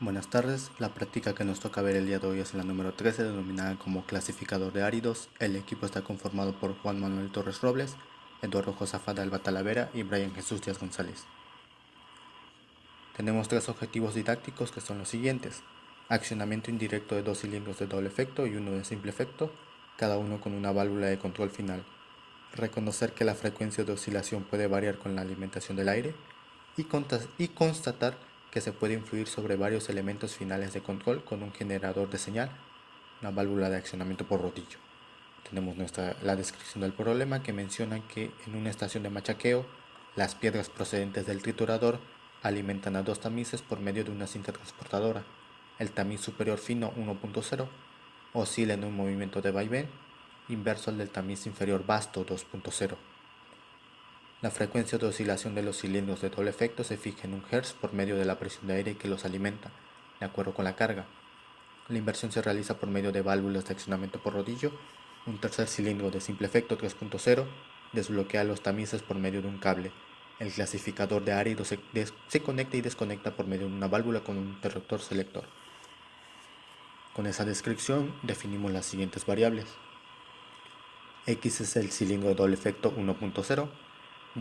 Buenas tardes, la práctica que nos toca ver el día de hoy es la número 13, denominada como clasificador de áridos. El equipo está conformado por Juan Manuel Torres Robles, Eduardo Josafat Alba Talavera y Brian Jesús Díaz González. Tenemos tres objetivos didácticos que son los siguientes: accionamiento indirecto de dos cilindros de doble efecto y uno de simple efecto, cada uno con una válvula de control final; reconocer que la frecuencia de oscilación puede variar con la alimentación del aire; y constatar que se puede influir sobre varios elementos finales de control con un generador de señal, una válvula de accionamiento por rodillo. Tenemos la descripción del problema, que menciona que en una estación de machaqueo, las piedras procedentes del triturador alimentan a dos tamices por medio de una cinta transportadora. El tamiz superior fino 1.0 oscila en un movimiento de vaivén inverso al del tamiz inferior vasto 2.0. La frecuencia de oscilación de los cilindros de doble efecto se fija en 1 Hz por medio de la presión de aire que los alimenta, de acuerdo con la carga. La inversión se realiza por medio de válvulas de accionamiento por rodillo. Un tercer cilindro de simple efecto 3.0 desbloquea los tamices por medio de un cable. El clasificador de áridos se conecta y desconecta por medio de una válvula con un interruptor selector. Con esa descripción definimos las siguientes variables. X es el cilindro de doble efecto 1.0,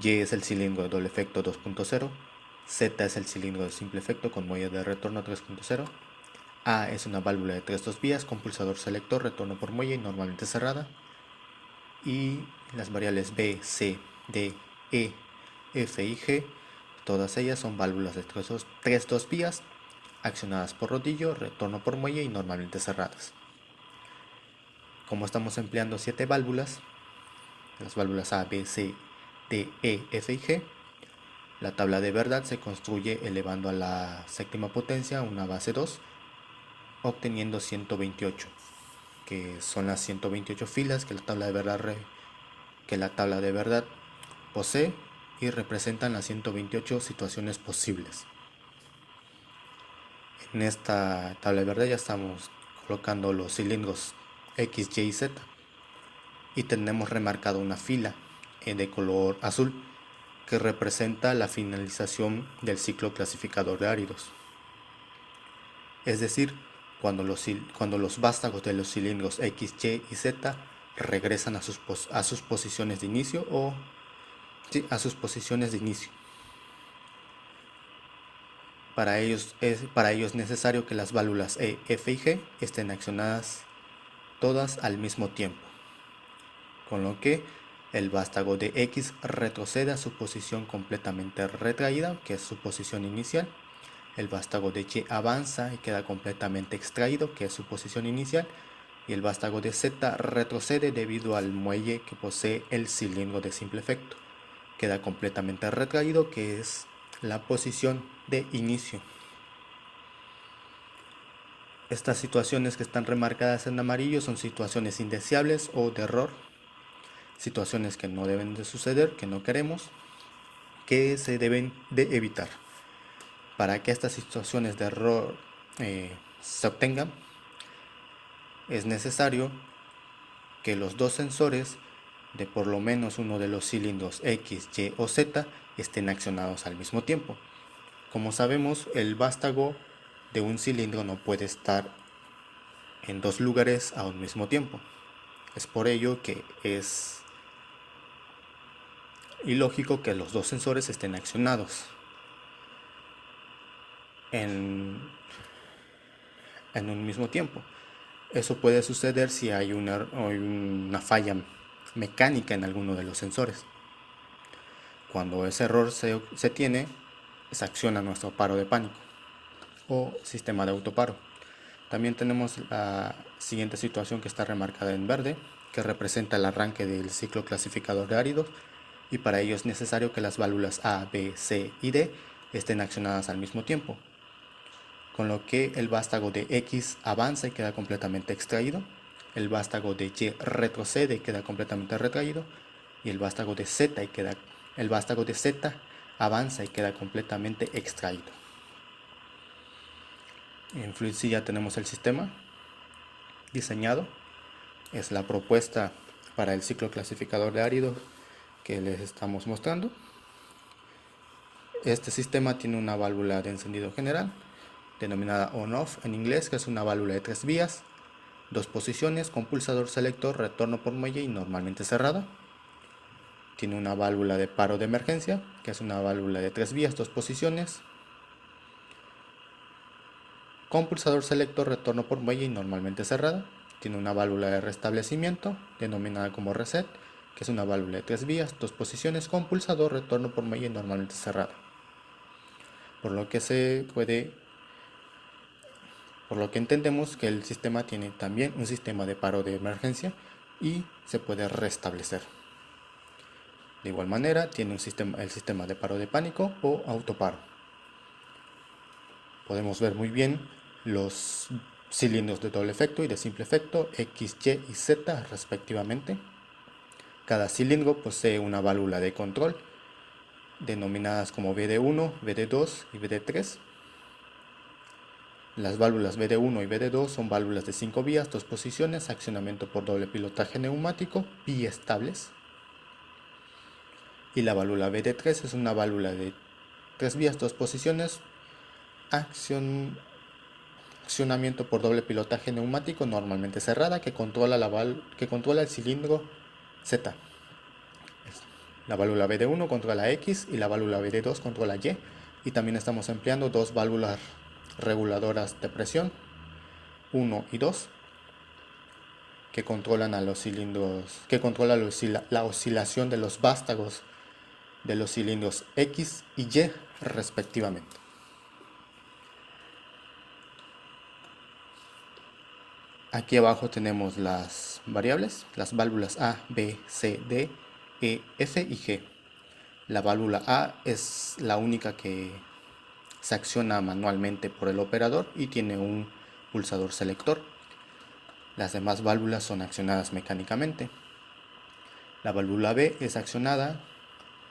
Y es el cilindro de doble efecto 2.0, Z es el cilindro de simple efecto con muelle de retorno 3.0, A es una válvula de 3-2 vías con pulsador selector, retorno por muelle y normalmente cerrada, y las variables B, C, D, E, F y G, todas ellas son válvulas de 3-2 vías accionadas por rodillo, retorno por muelle y normalmente cerradas. Como estamos empleando 7 válvulas, las válvulas A, B, C, D, E, F y G, la tabla de verdad se construye elevando a la séptima potencia una base 2, obteniendo 128, que son las 128 filas que la tabla de verdad posee y representan las 128 situaciones posibles. En esta tabla de verdad ya estamos colocando los cilindros X, Y y Z, y tenemos remarcado una fila de color azul que representa la finalización del ciclo clasificador de áridos. Es decir, cuando los vástagos de los cilindros X, Y y Z regresan a sus posiciones de inicio a sus posiciones de inicio. Para ello es necesario que las válvulas E, F y G estén accionadas todas al mismo tiempo, con lo que el vástago de X retrocede a su posición completamente retraída, que es su posición inicial. El vástago de Y avanza y queda completamente extraído, que es su posición inicial. Y el vástago de Z retrocede debido al muelle que posee el cilindro de simple efecto. Queda completamente retraído, que es la posición de inicio. Estas situaciones que están remarcadas en amarillo son situaciones indeseables o de error, situaciones que no deben de suceder, que no queremos, que se deben de evitar. Para que estas situaciones de error se obtengan, es necesario que los dos sensores de por lo menos uno de los cilindros X, Y o Z estén accionados al mismo tiempo. Como sabemos, el vástago de un cilindro no puede estar en dos lugares a un mismo tiempo. Es por ello que es ilógico que los dos sensores estén accionados en un mismo tiempo. Eso puede suceder si hay una falla mecánica en alguno de los sensores. Cuando ese error se tiene, se acciona nuestro paro de pánico o sistema de autoparo. También tenemos la siguiente situación que está remarcada en verde, que representa el arranque del ciclo clasificador de áridos, y para ello es necesario que las válvulas A, B, C y D estén accionadas al mismo tiempo, con lo que el vástago de X avanza y queda completamente extraído, el vástago de Y retrocede y queda completamente retraído, y el vástago de Z avanza y queda completamente extraído. En FluidC ya tenemos el sistema diseñado. Es la propuesta para el ciclo clasificador de áridos que les estamos mostrando. Este sistema tiene una válvula de encendido general, denominada on-off en inglés, que es una válvula de 3 vías, 2 posiciones, con pulsador selector, retorno por muelle y normalmente cerrada. Tiene una válvula de paro de emergencia, que es una válvula de 3 vías, 2 posiciones, con pulsador selector, retorno por muelle y normalmente cerrada. Tiene una válvula de restablecimiento, denominada como reset, que es una válvula de 3 vías, 2 posiciones, con pulsador, retorno por muelle y normalmente cerrada. Por lo que entendemos que el sistema tiene también un sistema de paro de emergencia y se puede restablecer. De igual manera, tiene el sistema de paro de pánico o autoparo. Podemos ver muy bien los cilindros de doble efecto y de simple efecto X, Y y Z respectivamente. Cada cilindro posee una válvula de control denominadas como VD1, VD2 y VD3. Las válvulas VD1 y VD2 son válvulas de 5 vías, 2 posiciones, accionamiento por doble pilotaje neumático, biestables. Y la válvula VD3 es una válvula de 3 vías, 2 posiciones, accionamiento por doble pilotaje neumático, normalmente cerrada, que controla el cilindro Z. La válvula VD1 controla X y la válvula VD2 controla Y. Y también estamos empleando dos válvulas reguladoras de presión, 1 y 2, que controlan a los cilindros, la oscilación de los vástagos de los cilindros X y Y respectivamente. Aquí abajo tenemos las variables, las válvulas A, B, C, D, E, F y G. La válvula A es la única que se acciona manualmente por el operador y tiene un pulsador selector. Las demás válvulas son accionadas mecánicamente. La válvula B es accionada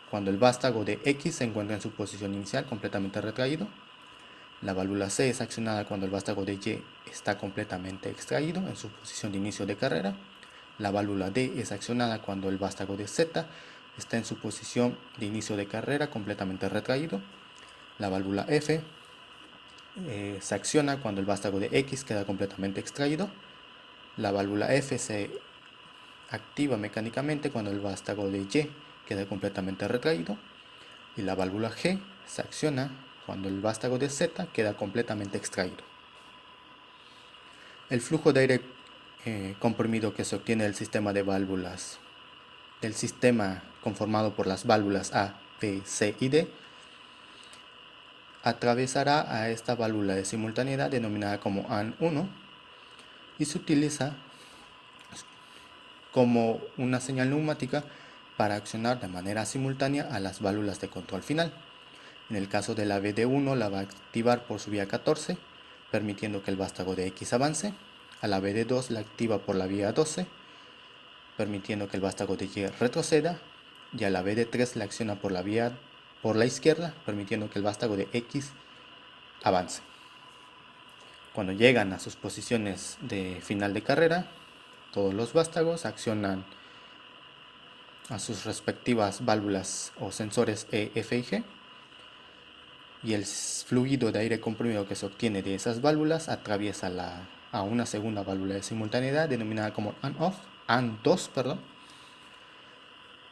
cuando el vástago de X se encuentra en su posición inicial completamente retraído. La válvula C es accionada cuando el vástago de Y está completamente extraído en su posición de inicio de carrera. La válvula D es accionada cuando el vástago de Z está en su posición de inicio de carrera completamente retraído. La válvula F se acciona cuando el vástago de X queda completamente extraído. La válvula F se activa mecánicamente cuando el vástago de Y queda completamente retraído. Y la válvula G se acciona cuando el vástago de Z queda completamente extraído. El flujo de aire comprimido que se obtiene del sistema de válvulas, del sistema conformado por las válvulas A, B, C y D, atravesará a esta válvula de simultaneidad denominada como AN1 y se utiliza como una señal neumática para accionar de manera simultánea a las válvulas de control final. En el caso de la VD1 la va a activar por su vía 14, permitiendo que el vástago de X avance. A la VD2 la activa por la vía 12, permitiendo que el vástago de Y retroceda. Y a la VD3 la acciona por la izquierda, permitiendo que el vástago de X avance. Cuando llegan a sus posiciones de final de carrera, todos los vástagos accionan a sus respectivas válvulas o sensores E, F y G, y el fluido de aire comprimido que se obtiene de esas válvulas atraviesa a una segunda válvula de simultaneidad denominada como AN2,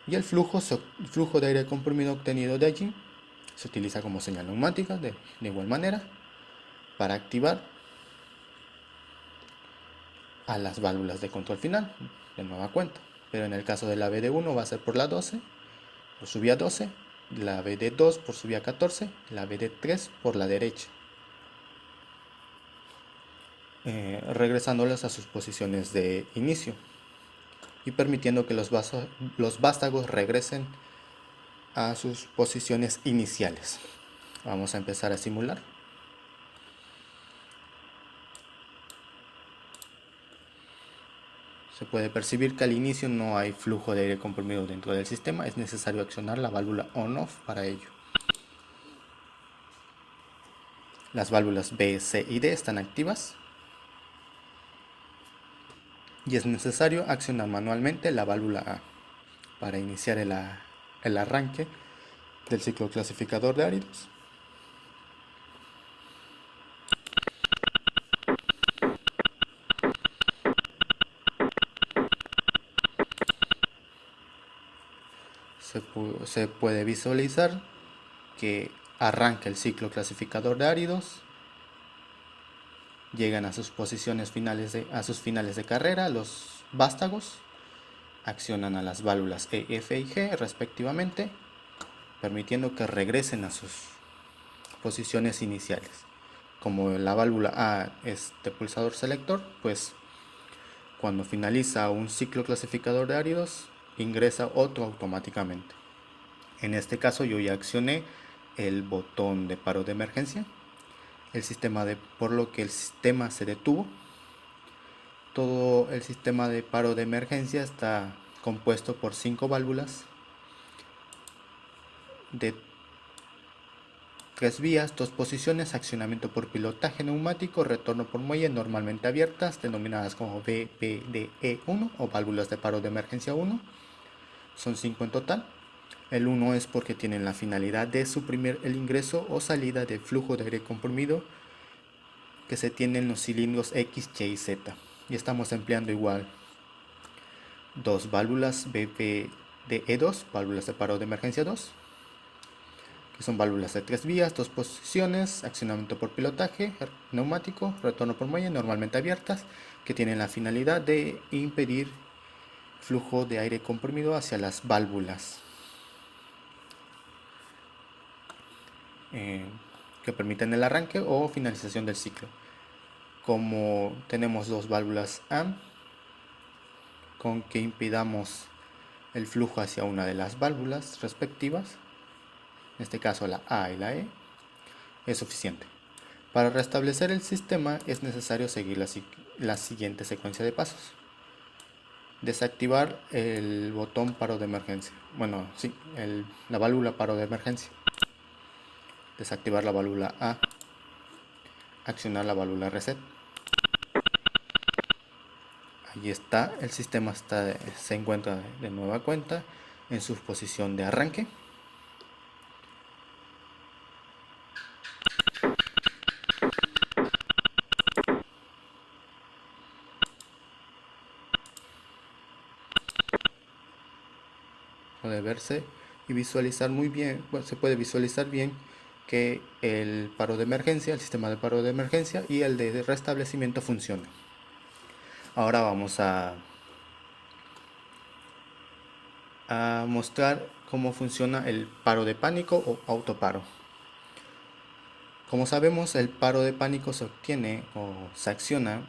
y el flujo de aire comprimido obtenido de allí se utiliza como señal neumática de igual manera para activar a las válvulas de control final de nueva cuenta. Pero en el caso de la VD1 va a ser por la 12, por su vía 12, la VD2 por su vía 14, la VD3 por la derecha, regresándolas a sus posiciones de inicio y permitiendo que los vástagos regresen a sus posiciones iniciales. Vamos a empezar a simular. Se puede percibir que al inicio no hay flujo de aire comprimido dentro del sistema, es necesario accionar la válvula on-off para ello. Las válvulas B, C y D están activas y es necesario accionar manualmente la válvula A para iniciar el arranque del ciclo clasificador de áridos. se puede visualizar que arranca el ciclo clasificador de áridos, llegan a sus posiciones finales a sus finales de carrera los vástagos, accionan a las válvulas E, F y G respectivamente, permitiendo que regresen a sus posiciones iniciales. Como la válvula A es de pulsador selector, pues cuando finaliza un ciclo clasificador de áridos, ingresa otro automáticamente. En este caso yo ya accioné el botón de paro de emergencia, por lo que el sistema se detuvo. Todo el sistema de paro de emergencia está compuesto por 5 válvulas de 3 vías, 2 posiciones, accionamiento por pilotaje neumático, retorno por muelle normalmente abiertas, denominadas como VPDE1 o válvulas de paro de emergencia 1. Son 5 en total. El 1 es porque tienen la finalidad de suprimir el ingreso o salida de flujo de aire comprimido que se tiene en los cilindros X, Y y Z. Y estamos empleando igual 2 válvulas VPDE2, válvulas de paro de emergencia 2, que son válvulas de 3 vías, 2 posiciones, accionamiento por pilotaje neumático, retorno por muelle normalmente abiertas, que tienen la finalidad de impedir flujo de aire comprimido hacia las válvulas que permiten el arranque o finalización del ciclo. Como tenemos 2 válvulas AM, con que impidamos el flujo hacia una de las válvulas respectivas, en este caso la A y la E, es suficiente. Para restablecer el sistema es necesario seguir la siguiente secuencia de pasos. Desactivar el botón paro de emergencia, la válvula paro de emergencia. Desactivar la válvula A, accionar la válvula reset. Ahí está, el sistema se encuentra de nueva cuenta en su posición de arranque. Puede verse y visualizar muy bien, se puede visualizar bien que el paro de emergencia, el sistema de paro de emergencia y el de restablecimiento funcionan. Ahora vamos a mostrar cómo funciona el paro de pánico o autoparo. Como sabemos, el paro de pánico se obtiene o se acciona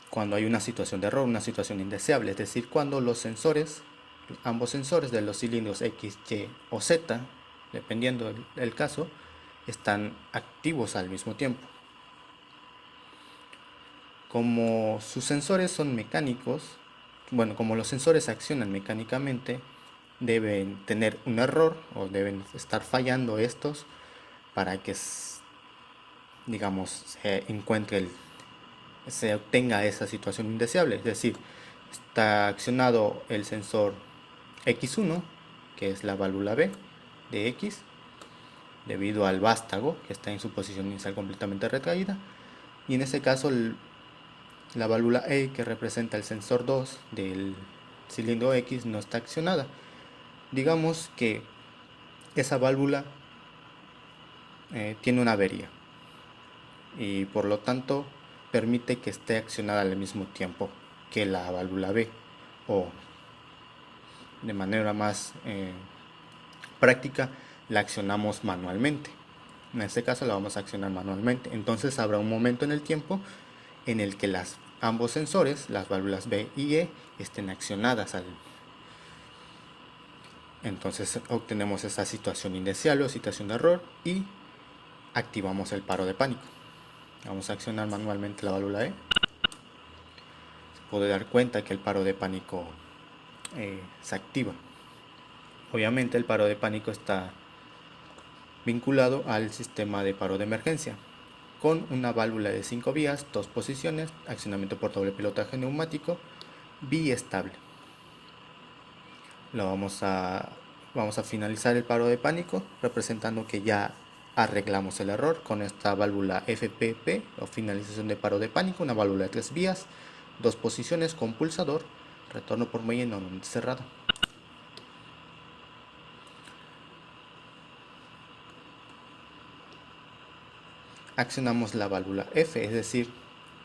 cuando hay una situación de error, una situación indeseable, es decir, cuando ambos sensores de los cilindros X, Y o Z, dependiendo del caso, están activos al mismo tiempo. Como sus sensores son mecánicos, como los sensores accionan mecánicamente, deben tener un error o deben estar fallando estos para que, digamos, se obtenga esa situación indeseable. Es decir, está accionado el sensor X1, que es la válvula B de X, debido al vástago que está en su posición inicial completamente retraída, y en este caso la válvula E, que representa el sensor 2 del cilindro X, no está accionada. Digamos que esa válvula tiene una avería y por lo tanto permite que esté accionada al mismo tiempo que la válvula B, o de manera más práctica la accionamos manualmente. En este caso la vamos a accionar manualmente. Entonces habrá un momento en el tiempo en el que ambos sensores, las válvulas B y E, estén accionadas. Entonces obtenemos esa situación indeseable o situación de error y activamos el paro de pánico. Vamos a accionar manualmente la válvula E. Se puede dar cuenta que el paro de pánico se activa. Obviamente el paro de pánico está vinculado al sistema de paro de emergencia, con una válvula de 5 vías, 2 posiciones, accionamiento por doble pilotaje neumático, biestable. Vamos a finalizar el paro de pánico representando que ya arreglamos el error con esta válvula FPP o finalización de paro de pánico, una válvula de 3 vías, 2 posiciones con pulsador, retorno por muelle normalmente cerrado. accionamos la válvula F, es decir,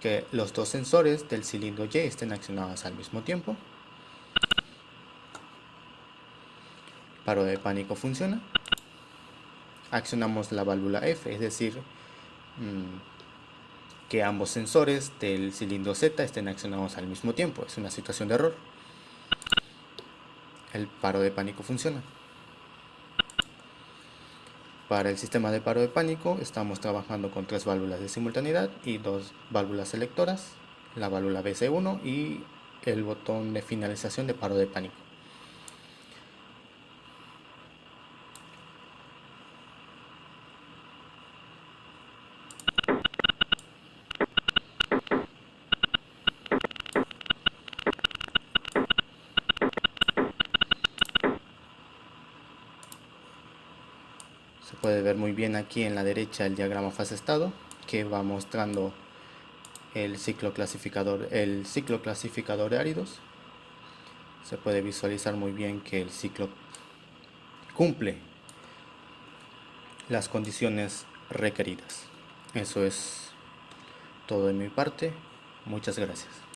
que los dos sensores del cilindro Y estén accionados al mismo tiempo. Paro de pánico funciona. Accionamos la válvula F, es decir, que ambos sensores del cilindro Z estén accionados al mismo tiempo. Es una situación de error. El paro de pánico funciona. Para el sistema de paro de pánico estamos trabajando con 3 válvulas de simultaneidad y 2 válvulas selectoras, la válvula BC1 y el botón de finalización de paro de pánico. Se puede ver muy bien aquí en la derecha el diagrama fase estado que va mostrando el ciclo clasificador de áridos. Se puede visualizar muy bien que el ciclo cumple las condiciones requeridas. Eso es todo de mi parte. Muchas gracias.